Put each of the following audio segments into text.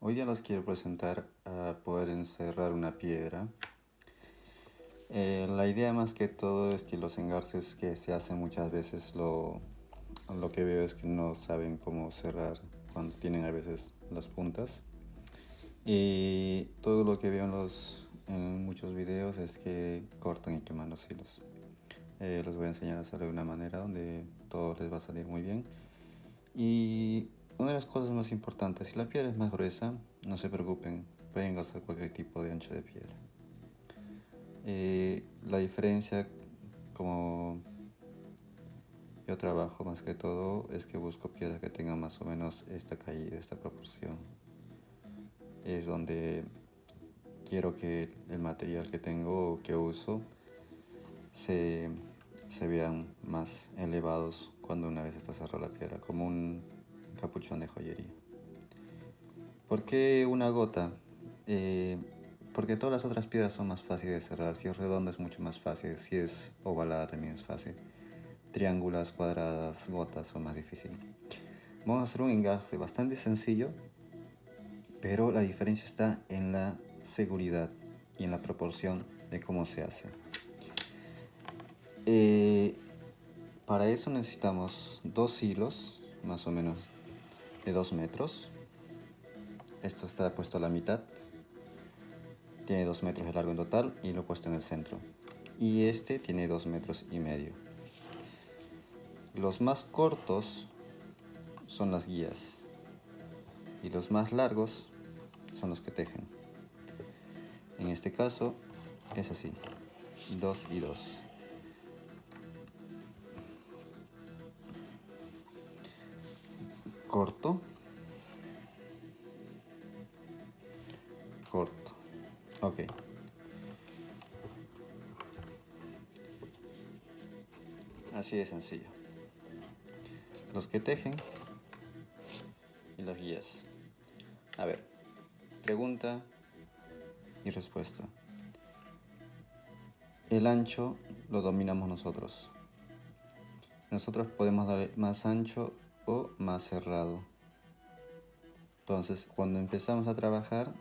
Hoy día los quiero presentar a poder encerrar una piedra. La idea más que todo es que los engarces que se hacen muchas veces lo que veo es que no saben cómo cerrar cuando tienen a veces las puntas. Y todo lo que veo en muchos videos es que cortan y queman los hilos. Les voy a enseñar a hacerlo de una manera donde todo les va a salir muy bien. Y una de las cosas más importantes, si la piedra es más gruesa, no se preocupen, pueden usar cualquier tipo de ancho de piedra. La diferencia, como yo trabajo más que todo, es que busco piedras que tengan más o menos esta caída, esta proporción. Es donde quiero que el material que tengo o que uso se, se vean más elevados cuando una vez está cerrada la piedra, como un capuchón de joyería. ¿Por qué una gota? Eh, Porque todas las otras piedras son más fáciles de cerrar. Si es redonda es mucho más fácil, si es ovalada también es fácil. Triángulas, cuadradas, gotas son más difíciles. Vamos a hacer un engarce bastante sencillo, pero la diferencia está en la seguridad y en la proporción de cómo se hace. Eh, para eso necesitamos dos hilos, más o menos de 2 metros. Esto está puesto a la mitad. Tiene 2 metros de largo en total y lo he puesto en el centro. Y este tiene 2,5 metros. Los más cortos son las guías y los más largos son los que tejen. En este caso es así, 2 y 2. Corto, corto. Ok. Así de sencillo. Los que tejen y las guías. A ver, pregunta y respuesta. El ancho lo dominamos nosotros. Nosotros podemos darle más ancho o más cerrado. Entonces, cuando empezamos a trabajar,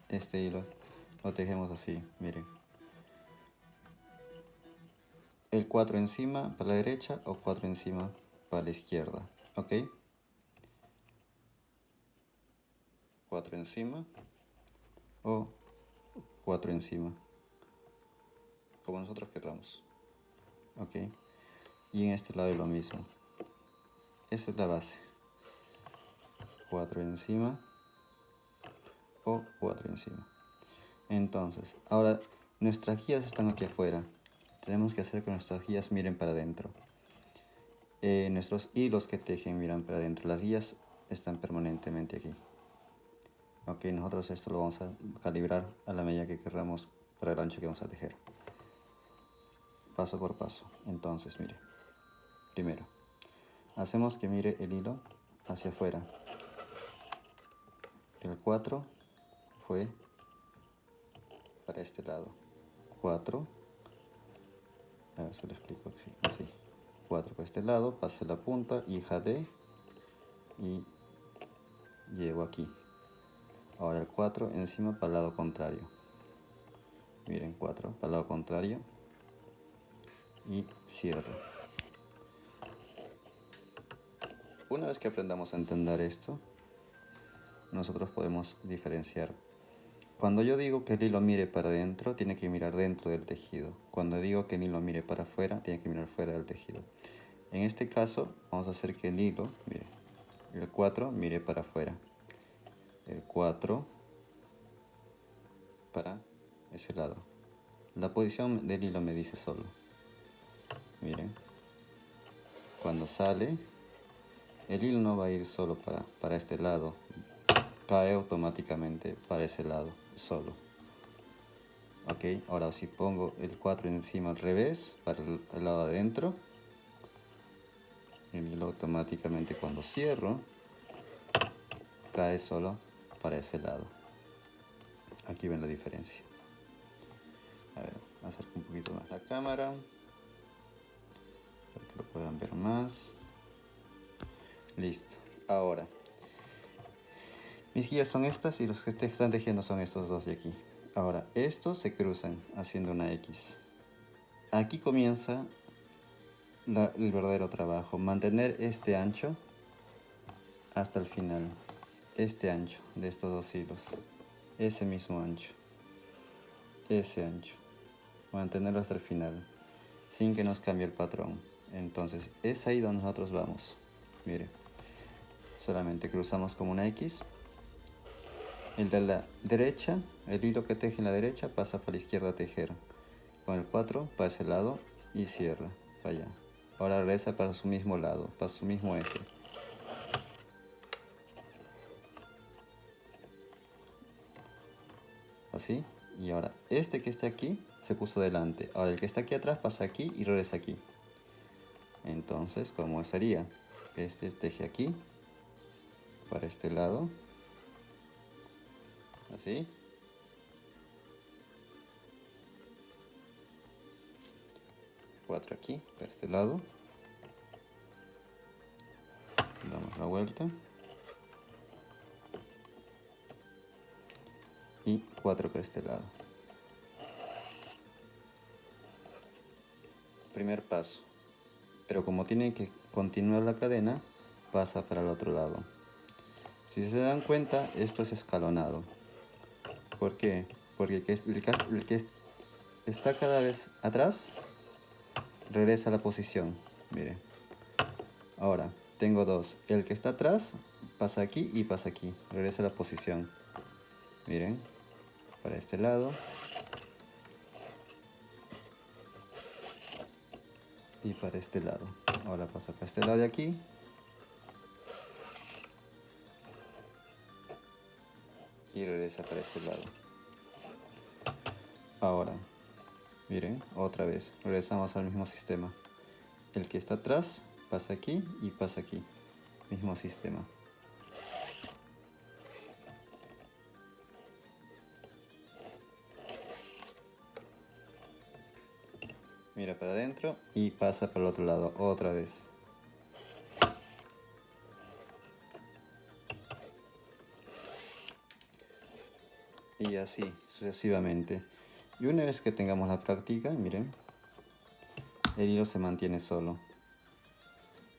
este hilo lo tejemos así, miren. El 4 encima para la derecha o 4 encima para la izquierda, ¿ok? 4 encima o 4 encima, como nosotros queramos, ¿ok? Y en este lado es lo mismo. Esa es la base. 4 encima o 4 encima. Entonces, ahora nuestras guías están aquí afuera. Tenemos que hacer que nuestras guías miren para adentro. Nuestros hilos que tejen miran para adentro. Las guías están permanentemente aquí. Ok, nosotros esto lo vamos a calibrar a la medida que queramos para el ancho que vamos a tejer. Paso por paso. Entonces, mire. Primero, hacemos que mire el hilo hacia afuera. El 4 fue para este lado. 4. A ver, se lo explico así. 4 para este lado, pase la punta y jade y llego aquí. Ahora el 4 encima para el lado contrario. Miren, 4 para el lado contrario y cierro. Una vez que aprendamos a entender esto, nosotros podemos diferenciar. Cuando yo digo que el hilo mire para adentro, tiene que mirar dentro del tejido. Cuando digo que el hilo mire para afuera, tiene que mirar fuera del tejido. En este caso, vamos a hacer que el hilo, mire, el 4 mire para afuera. El 4 para ese lado. La posición del hilo me dice solo. Miren, cuando sale, el hilo no va a ir solo para este lado, cae automáticamente para ese lado, solo. Ok, ahora si pongo el 4 encima al revés, para el lado adentro, el hilo automáticamente cuando cierro, cae solo para ese lado. Aquí ven la diferencia. A ver, acerco un poquito más la cámara, para que lo puedan ver más. Listo. Ahora, Mis guías son estas y los que están tejiendo son estos dos de aquí. Ahora, estos se cruzan haciendo una X. Aquí comienza el verdadero trabajo. Mantener este ancho hasta el final. Este ancho de estos dos hilos. Ese mismo ancho. Ese ancho. Mantenerlo hasta el final. Sin que nos cambie el patrón. Entonces, es ahí donde nosotros vamos. Mire. Solamente cruzamos como una X. El de la derecha, el hilo que teje en la derecha pasa para la izquierda a tejer. Con el 4 para ese lado y cierra para allá. Ahora regresa para su mismo lado, para su mismo eje. Así. Y ahora este que está aquí se puso delante. Ahora el que está aquí atrás pasa aquí y regresa aquí. Entonces, ¿cómo sería? Este teje aquí. Para este lado. Así. Cuatro aquí, para este lado. Damos la vuelta. Y 4 para este lado. Primer paso. Pero como tiene que continuar la cadena, pasa para el otro lado. Si se dan cuenta, esto es escalonado. ¿Por qué? Porque el que está cada vez atrás regresa a la posición. Mire. Ahora, tengo dos. El que está atrás pasa aquí y pasa aquí. Regresa a la posición. Miren. Para este lado. Y para este lado. Ahora pasa para este lado de aquí. Y regresa para este lado. Ahora, miren, otra vez. Regresamos al mismo sistema. El que está atrás pasa aquí y pasa aquí. Mismo sistema. Mira para adentro y pasa para el otro lado otra vez. Y así sucesivamente. Y una vez que tengamos la práctica, miren, el hilo se mantiene solo.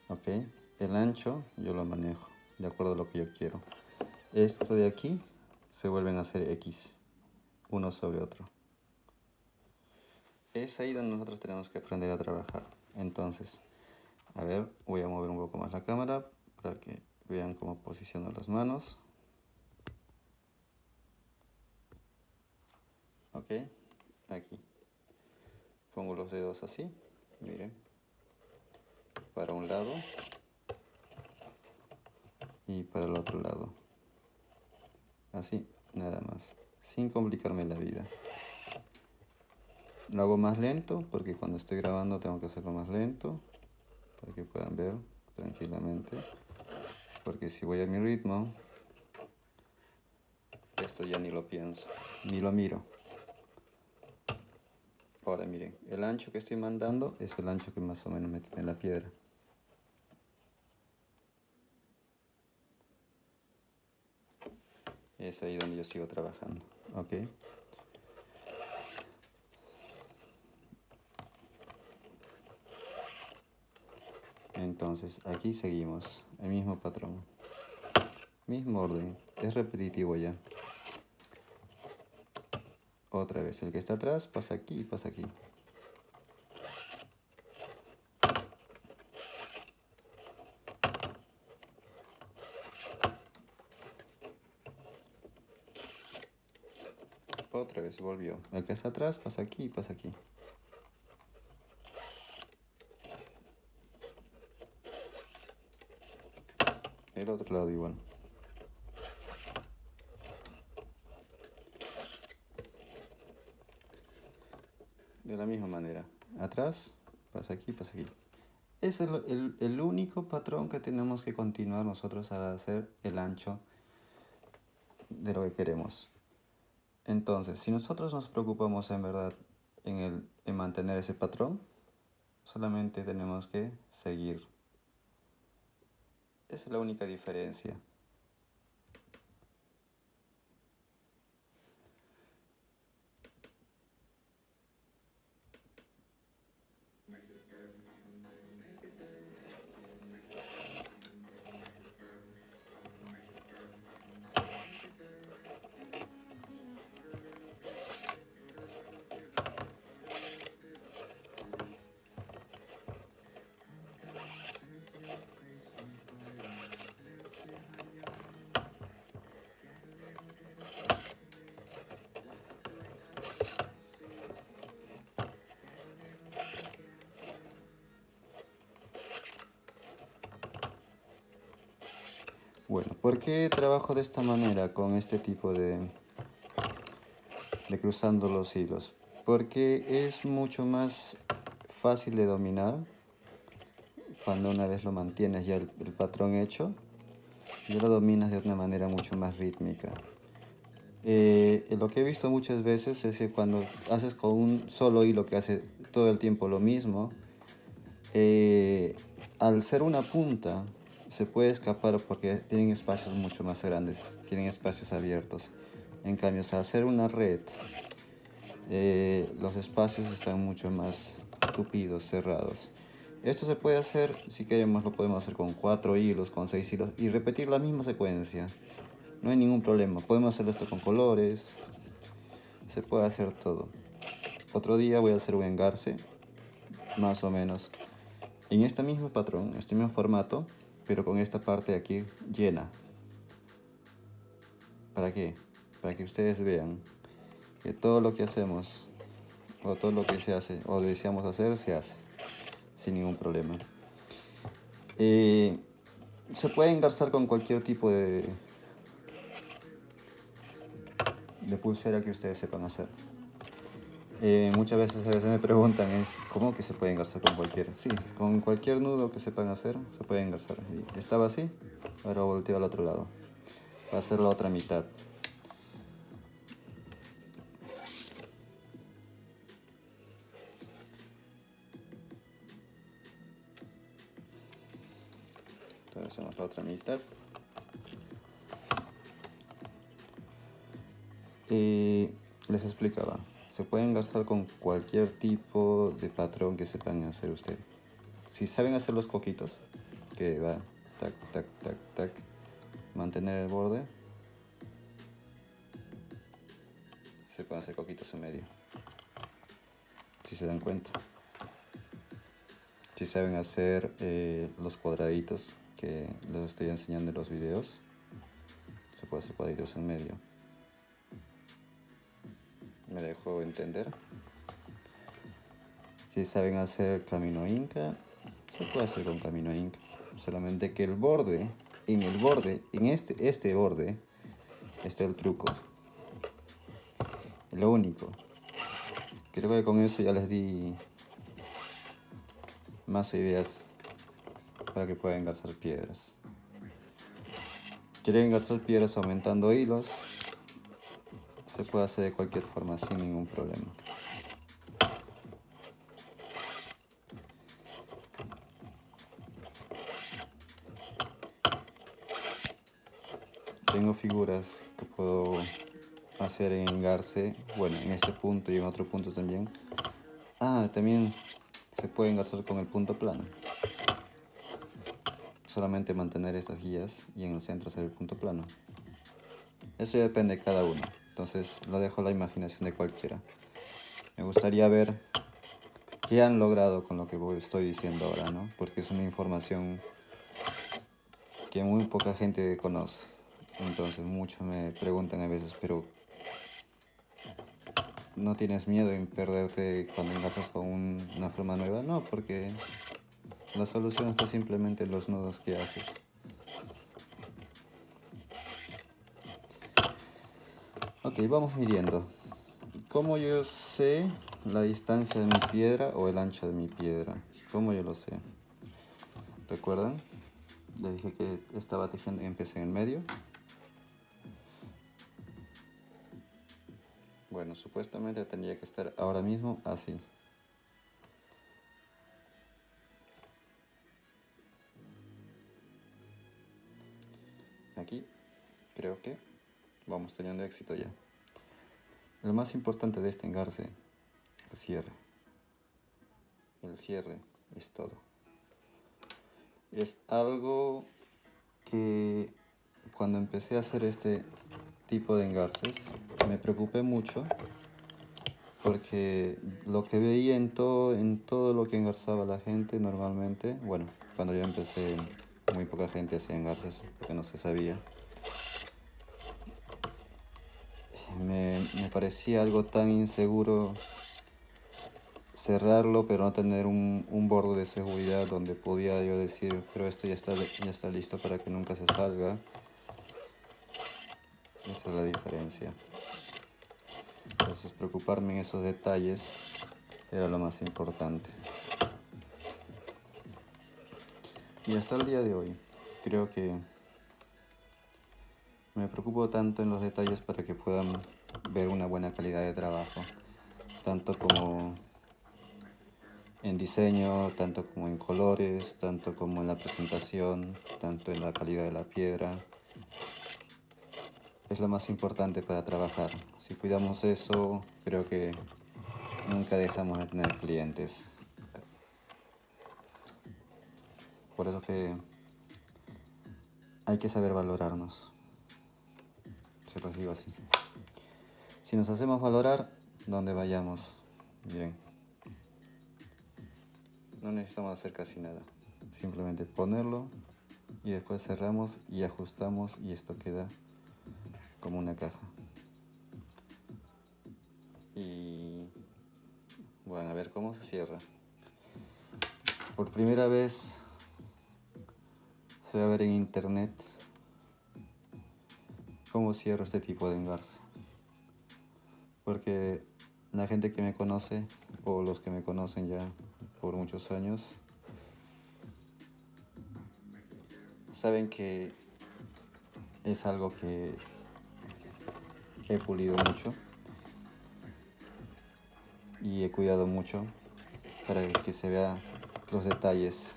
Ok, el ancho yo lo manejo de acuerdo a lo que yo quiero. Esto de aquí se vuelven a hacer X, uno sobre otro. Es ahí donde nosotros tenemos que aprender a trabajar. Entonces, a ver, voy a mover un poco más la cámara para que vean cómo posiciono las manos. Ok, aquí. Pongo los dedos así, miren, para un lado y para el otro lado. Así, nada más, sin complicarme la vida. Lo hago más lento porque cuando estoy grabando tengo que hacerlo más lento para que puedan ver tranquilamente. Porque si voy a mi ritmo, esto ya ni lo pienso, ni lo miro. Ahora miren, el ancho que estoy mandando es el ancho que más o menos me tiene la piedra. Es ahí donde yo sigo trabajando, ¿ok? Entonces aquí seguimos, el mismo patrón, mismo orden, es repetitivo ya. Otra vez, el que está atrás pasa aquí y pasa aquí. Otra vez volvió, el que está atrás pasa aquí y pasa aquí. El otro lado igual. De la misma manera, atrás pasa aquí, pasa aquí. Es el único patrón que tenemos que continuar nosotros al hacer el ancho de lo que queremos. Entonces, si nosotros nos preocupamos en verdad en mantener ese patrón, solamente tenemos que seguir. Esa es la única diferencia. Bueno, ¿por qué trabajo de esta manera con este tipo de cruzando los hilos? Porque es mucho más fácil de dominar cuando una vez lo mantienes ya el patrón hecho, ya lo dominas de una manera mucho más rítmica. Lo que he visto muchas veces es que cuando haces con un solo hilo que hace todo el tiempo lo mismo, al ser una punta se puede escapar porque tienen espacios mucho más grandes, tienen espacios abiertos. En cambio, al hacer una red, los espacios están mucho más tupidos, cerrados. Esto se puede hacer, si queremos, lo podemos hacer con 4 hilos, con 6 hilos y repetir la misma secuencia. No hay ningún problema. Podemos hacer esto con colores, se puede hacer todo. Otro día voy a hacer un engarce, más o menos, en este mismo patrón, este mismo formato, pero con esta parte de aquí llena. ¿Para qué? Para que ustedes vean que todo lo que hacemos, o todo lo que se hace, o deseamos hacer, se hace, sin ningún problema. Se puede engarzar con cualquier tipo de pulsera que ustedes sepan hacer. Muchas veces me preguntan, ¿cómo que se puede engarzar con cualquiera? Sí, con cualquier nudo que sepan hacer, se puede engarzar. Y estaba así, ahora volteo al otro lado, para hacer la otra mitad. Entonces hacemos la otra mitad. Les explicaba, se puede engarzar con cualquier tipo de patrón que sepan hacer ustedes. Si saben hacer los coquitos, que va tac, tac, tac, tac, mantener el borde, se pueden hacer coquitos en medio, si se dan cuenta. Si saben hacer los cuadraditos que les estoy enseñando en los videos, se puede hacer cuadraditos en medio. ¿Me dejo entender? Si saben hacer camino inca, se puede hacer con camino inca. Solamente que el borde, en el borde, en este borde, está el truco. Lo único. Creo que con eso ya les di más ideas para que puedan engarzar piedras. Quieren engarzar piedras aumentando hilos, se puede hacer de cualquier forma sin ningún problema. Tengo figuras que puedo hacer en engarce, bueno, en este punto y en otro punto también. También se puede engarzar con el punto plano. Solamente mantener estas guías y en el centro hacer el punto plano. Eso ya depende de cada uno, entonces lo dejo a la imaginación de cualquiera. Me gustaría ver qué han logrado con lo que estoy diciendo ahora, ¿no? Porque es una información que muy poca gente conoce. Entonces muchos me preguntan a veces, pero ¿no tienes miedo en perderte cuando engarzas con una forma nueva? No, porque la solución está simplemente en los nudos que haces. Ok, vamos midiendo. ¿Cómo yo sé la distancia de mi piedra o el ancho de mi piedra? ¿Cómo yo lo sé? ¿Recuerdan? Les dije que estaba tejiendo y empecé en el medio. Bueno, supuestamente tendría que estar ahora mismo así. Aquí creo que vamos teniendo éxito ya. Lo más importante de este engarce, el cierre. El cierre es todo. Es algo que cuando empecé a hacer este tipo de engarces me preocupé mucho porque lo que veía en todo lo que engarzaba la gente normalmente, bueno, cuando yo empecé muy poca gente hacía engarces porque no se sabía. Me parecía algo tan inseguro cerrarlo, pero no tener un borde de seguridad donde podía yo decir, pero esto ya está listo para que nunca se salga. Esa es la diferencia. Entonces preocuparme en esos detalles era lo más importante. Y hasta el día de hoy creo que me preocupo tanto en los detalles para que puedan ver una buena calidad de trabajo, tanto como en diseño, tanto como en colores, tanto como en la presentación, tanto en la calidad de la piedra. Es lo más importante para trabajar. Si cuidamos eso, creo que nunca dejamos de tener clientes. Por eso que hay que saber valorarnos. Se los digo así. Si nos hacemos valorar, donde vayamos, miren, no necesitamos hacer casi nada. Simplemente ponerlo y después cerramos y ajustamos y esto queda como una caja. Y bueno, a ver cómo se cierra. Por primera vez se va a ver en internet cómo cierro este tipo de engarce. Porque la gente que me conoce, o los que me conocen ya por muchos años, saben que es algo que he pulido mucho y he cuidado mucho para que se vean los detalles.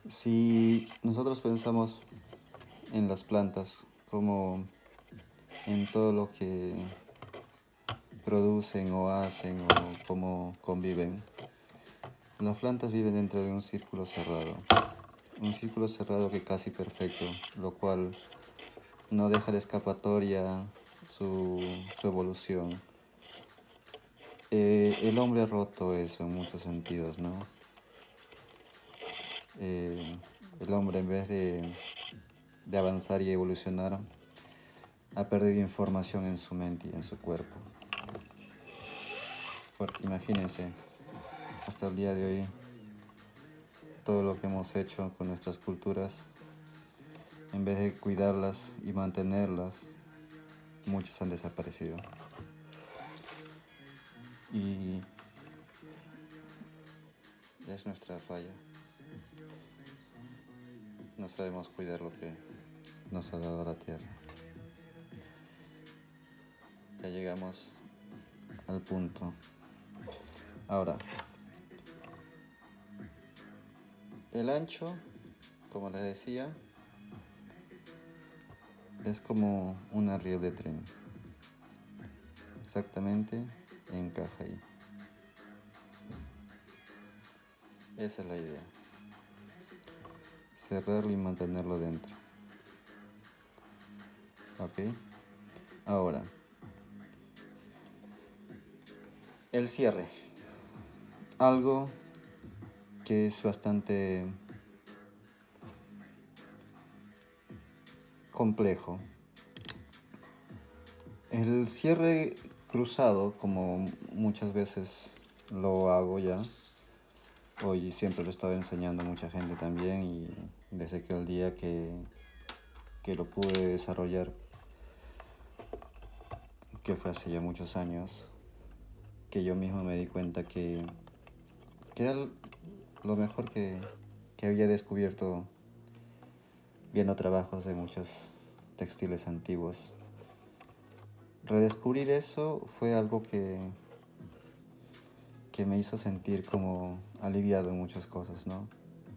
Si nosotros pensamos en las plantas como en todo lo que producen o hacen o cómo conviven, las plantas viven dentro de un círculo cerrado que casi perfecto, lo cual no deja de escapatoria su evolución. El hombre ha roto eso en muchos sentidos, ¿no? El hombre, en vez de avanzar y evolucionar, ha perdido información en su mente y en su cuerpo. Porque imagínense, hasta el día de hoy, todo lo que hemos hecho con nuestras culturas, en vez de cuidarlas y mantenerlas, muchos han desaparecido. Y es nuestra falla. No sabemos cuidar lo que nos ha dado la tierra. Ya llegamos al punto. Ahora, el ancho, como les decía, es como una riel de tren. Exactamente encaja ahí. Esa es la idea. Cerrarlo y mantenerlo dentro. ¿Ok? Ahora, el cierre. Algo que es bastante complejo. El cierre cruzado, como muchas veces lo hago ya, hoy siempre lo estaba enseñando a mucha gente también, y desde que el día que lo pude desarrollar, que fue hace ya muchos años, que yo mismo me di cuenta que era lo mejor que había descubierto viendo trabajos de muchos textiles antiguos. Redescubrir eso fue algo que me hizo sentir como aliviado en muchas cosas, ¿no?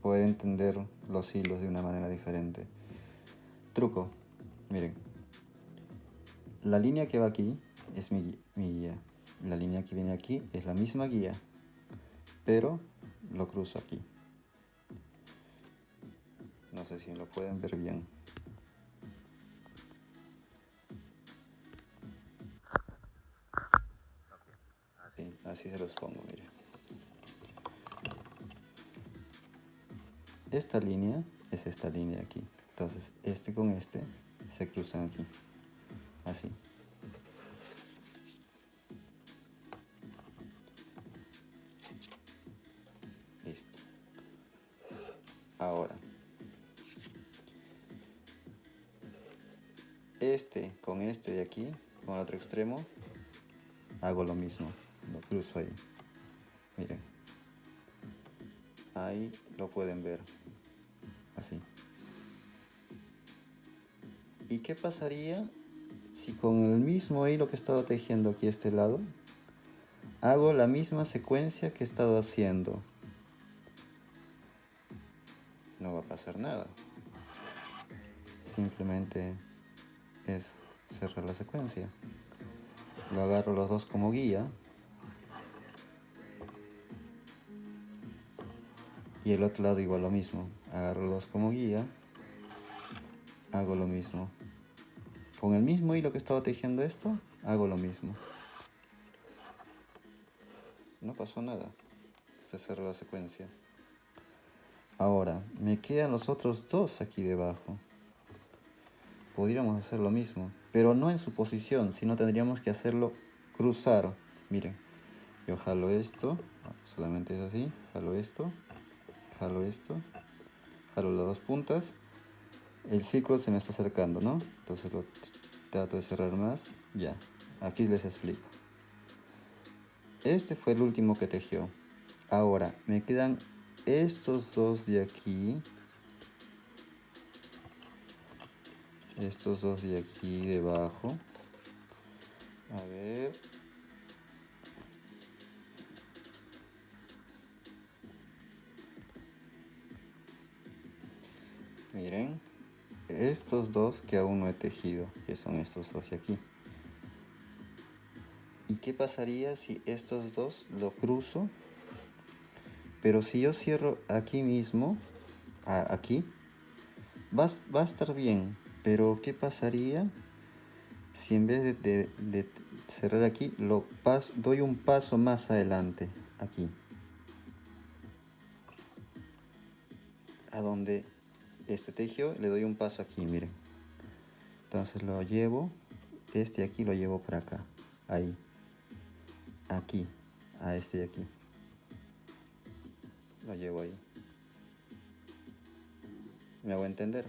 Poder entender los hilos de una manera diferente. Truco, miren, la línea que va aquí es mi guía. La línea que viene aquí es la misma guía, pero lo cruzo aquí. No sé si lo pueden ver bien. Sí, así se los pongo, miren. Esta línea es esta línea aquí. Entonces, este con este se cruzan aquí. Así. Listo. con este de aquí, con el otro extremo, hago lo mismo, lo cruzo ahí. Miren, ahí lo pueden ver, así. ¿Y qué pasaría si con el mismo hilo que he estado tejiendo aquí a este lado, hago la misma secuencia que he estado haciendo? No va a pasar nada. Simplemente es cerrar la secuencia. Lo agarro los dos como guía. Y el otro lado igual lo mismo. Agarro los dos como guía. Hago lo mismo. Con el mismo hilo que he estado tejiendo esto, hago lo mismo. No pasó nada. Se cerró la secuencia. Ahora, me quedan los otros dos aquí debajo. Podríamos hacer lo mismo, pero no en su posición, sino tendríamos que hacerlo cruzar. Miren, yo jalo esto, solamente es así, jalo esto, jalo las dos puntas. El círculo se me está acercando, ¿no? Entonces lo trato de cerrar más. Ya, aquí les explico. Este fue el último que tejió. Ahora, me quedan estos dos de aquí. Estos dos de aquí debajo. A ver. Miren. Estos dos que aún no he tejido, que son estos dos de aquí. ¿Y qué pasaría si estos dos lo cruzo? Pero si yo cierro aquí mismo, aquí, va a estar bien. Pero ¿qué pasaría si en vez de cerrar aquí, doy un paso más adelante, aquí? A donde este tejió, le doy un paso aquí, miren. Entonces lo llevo, este aquí lo llevo para acá, ahí, aquí, a este de aquí. Lo llevo ahí. ¿Me hago entender?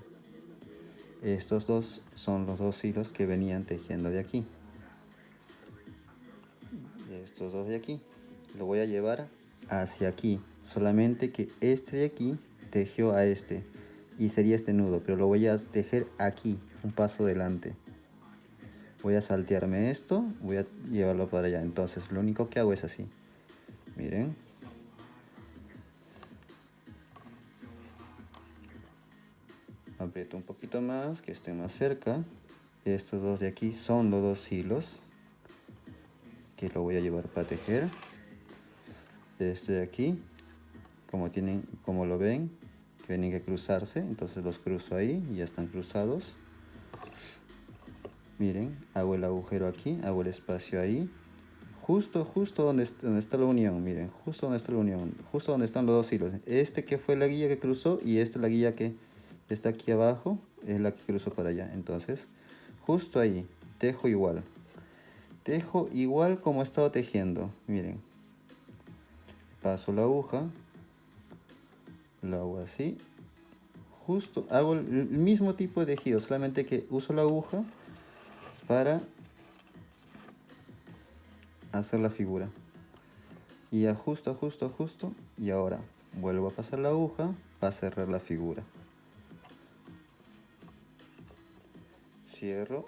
Estos dos son los dos hilos que venían tejiendo de aquí. Estos dos de aquí. Lo voy a llevar hacia aquí. Solamente que este de aquí tejió a este. Y sería este nudo, pero lo voy a tejer aquí, un paso adelante. Voy a saltearme esto, voy a llevarlo para allá. Entonces lo único que hago es así. Miren. Aprieto un poquito más, que esté más cerca. Estos dos de aquí son los dos hilos que lo voy a llevar para tejer. Este de aquí, como lo ven, tienen que cruzarse, entonces los cruzo ahí y ya están cruzados. Miren, hago el agujero aquí, hago el espacio ahí. Justo donde está la unión, miren, justo donde está la unión, justo donde están los dos hilos. Este que fue la guía que cruzó y esta la guía que está aquí abajo, es la que cruzó para allá. Entonces, justo ahí, tejo igual. Tejo igual como he estado tejiendo, miren. Paso la aguja, la hago así. Justo, hago el mismo tipo de tejido, solamente que uso la aguja para hacer la figura. Y ajusto, y ahora vuelvo a pasar la aguja para cerrar la figura. Cierro.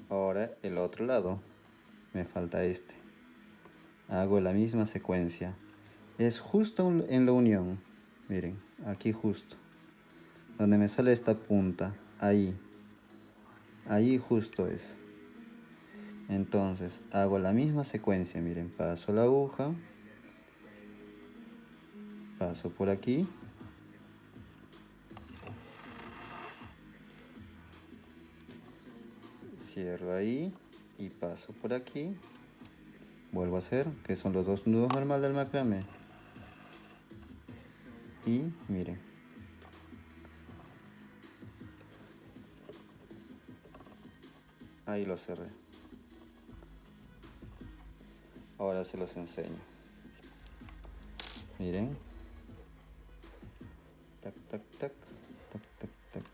Ahora el otro lado. Me falta este. Hago la misma secuencia. Es justo en la unión. Miren, aquí justo. Donde me sale esta punta. Ahí. Ahí justo es. Entonces hago la misma secuencia. Miren, paso la aguja. Paso por aquí. Cierro ahí. Y paso por aquí. Vuelvo a hacer, que son los dos nudos normales del macramé. Y miren. Ahí lo cerré. Ahora se los enseño. Miren. Tac, tac, tac, tac, tac, tac.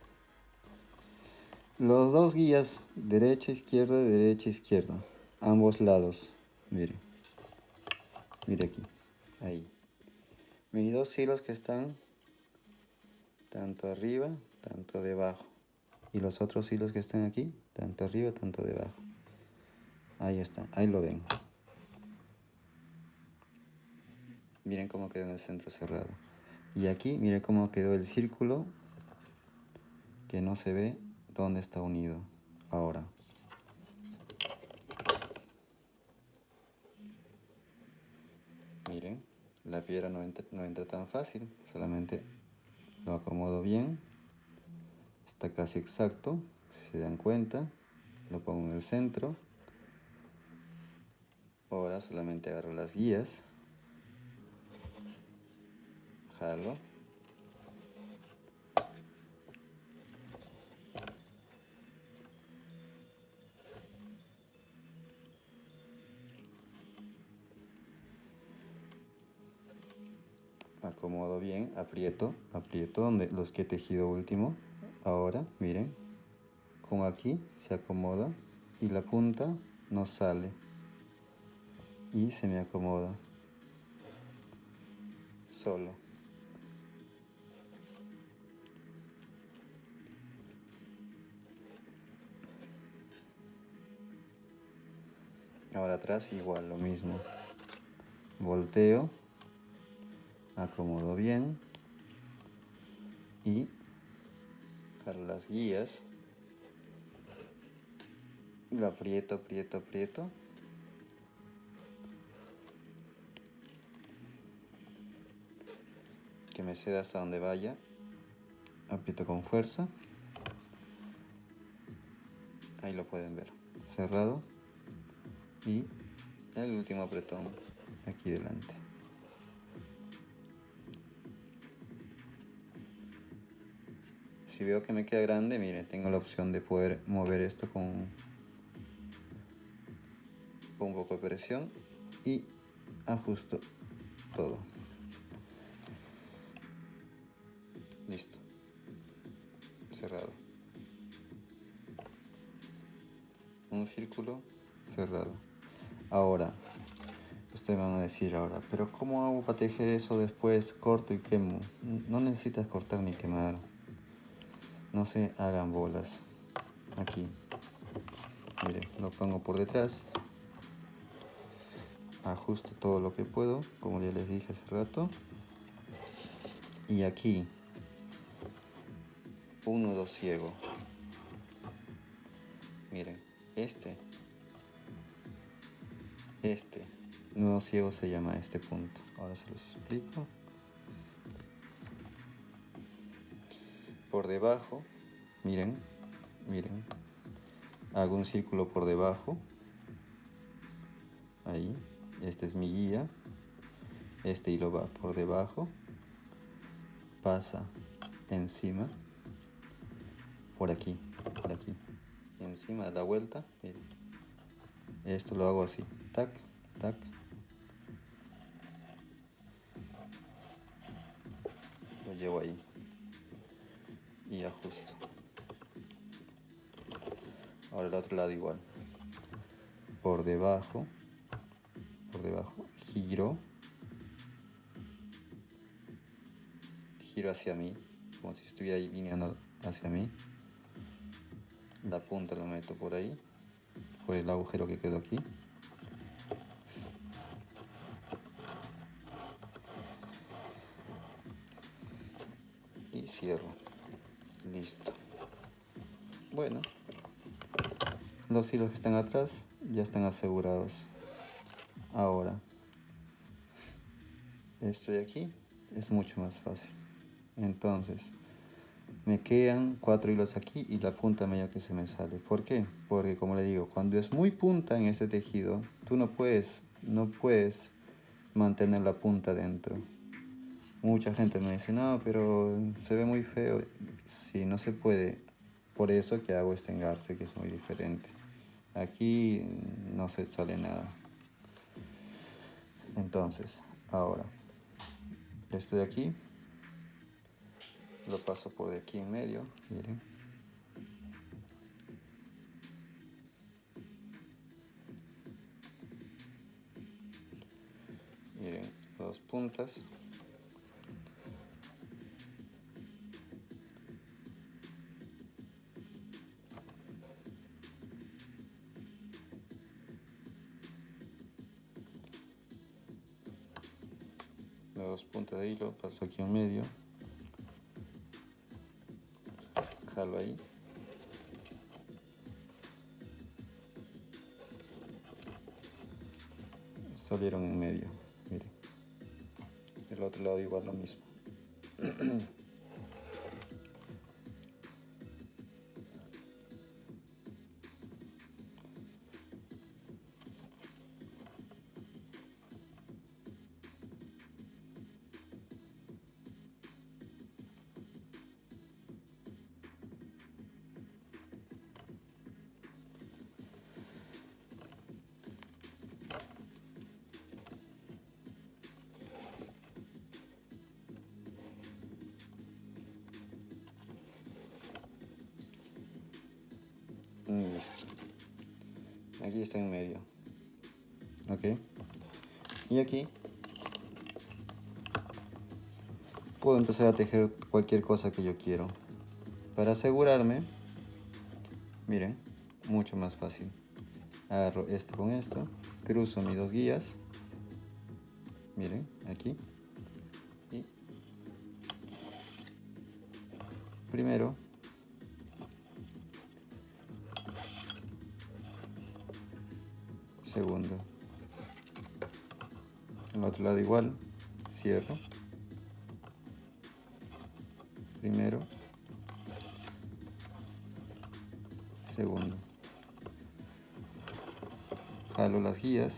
Los dos guías, derecha, izquierda, ambos lados. Miren. Mire aquí. Ahí. Mis dos hilos que están tanto arriba, tanto debajo. Y los otros hilos que están aquí, tanto arriba, tanto debajo. Ahí está, ahí lo ven. Miren cómo quedó en el centro cerrado. Y aquí, miren cómo quedó el círculo, que no se ve dónde está unido. Ahora. Miren, la piedra no entra tan fácil, solamente lo acomodo bien. Está casi exacto, si se dan cuenta. Lo pongo en el centro. Ahora solamente agarro las guías. Jalo. Acomodo bien, aprieto donde los que he tejido último. Ahora, miren, como aquí se acomoda y la punta no sale. Y se me acomoda solo. Ahora atrás igual, lo mismo. Volteo, acomodo bien y jalo las guías. Lo aprieto. Que me ceda hasta donde vaya. Aprieto con fuerza. Ahí lo pueden ver. Cerrado. Y el último apretón aquí delante. Si veo que me queda grande, miren, tengo la opción de poder mover esto con un poco de presión y ajusto todo. Listo. Cerrado. Un círculo cerrado. Ahora, ustedes van a decir ahora, pero ¿cómo hago para tejer eso después? Corto y quemo. No necesitas cortar ni quemar. No se hagan bolas. Aquí. Miren, lo pongo por detrás. Ajusto todo lo que puedo, como ya les dije hace rato. Y aquí, un nudo ciego. Miren, este nudo ciego se llama este punto. Ahora se los explico. Por debajo, miren, hago un círculo por debajo. Ahí, este es mi guía. Este hilo va por debajo, pasa encima, por aquí, y encima de la vuelta. Miren. Esto lo hago así, tac, tac. Lo llevo ahí y ajusto. Ahora el otro lado igual. Por debajo, giro hacia mí, como si estuviera ahí viniendo hacia mí. La punta lo meto por ahí, por el agujero que quedó aquí. Y cierro. Listo. Bueno, los hilos que están atrás ya están asegurados. Ahora, esto de aquí es mucho más fácil. Entonces, me quedan 4 hilos aquí y la punta medio que se me sale. ¿Por qué? Porque como le digo, cuando es muy punta en este tejido, tú no puedes mantener la punta dentro. Mucha gente me dice, no, pero se ve muy feo. Sí, no se puede. Por eso que hago este engarce, que es muy diferente. Aquí no se sale nada. Entonces, ahora, esto de aquí, lo paso por de aquí en medio, miren. Miren, las puntas. Las dos puntas de hilo, paso aquí en medio. Jalo ahí. Salieron en medio, miren. El otro lado igual lo mismo. Listo. Aquí está en medio. Ok. Y aquí puedo empezar a tejer cualquier cosa que yo quiero. Para asegurarme, miren, mucho más fácil. Agarro esto con esto, cruzo mis dos guías. Miren, aquí. Y primero segundo. El otro lado igual, cierro. Primero, segundo. Jalo las guías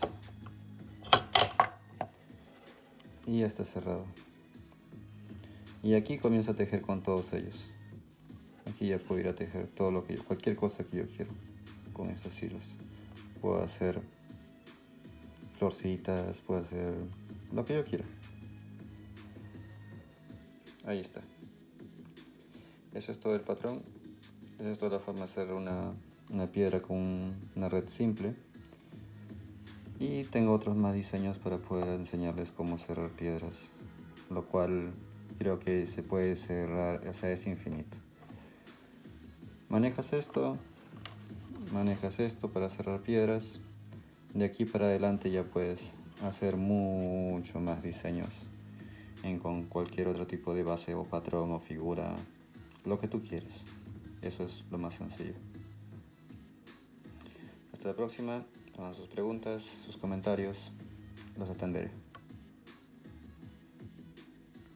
y ya está cerrado. Y aquí comienzo a tejer con todos ellos. Aquí ya puedo ir a tejer todo lo que yo, cualquier cosa que yo quiero con estos hilos. Puedo hacer florcitas, puedo hacer lo que yo quiera. Ahí está. Eso es todo el patrón. Esa es toda la forma de hacer una piedra con una red simple. Y tengo otros más diseños para poder enseñarles cómo cerrar piedras, lo cual creo que se puede cerrar, o sea, es infinito. Manejas esto para cerrar piedras. De aquí para adelante ya puedes hacer mucho más diseños con cualquier otro tipo de base o patrón o figura, lo que tú quieras. Eso es lo más sencillo. Hasta la próxima. Hagan sus preguntas, sus comentarios. Los atenderé.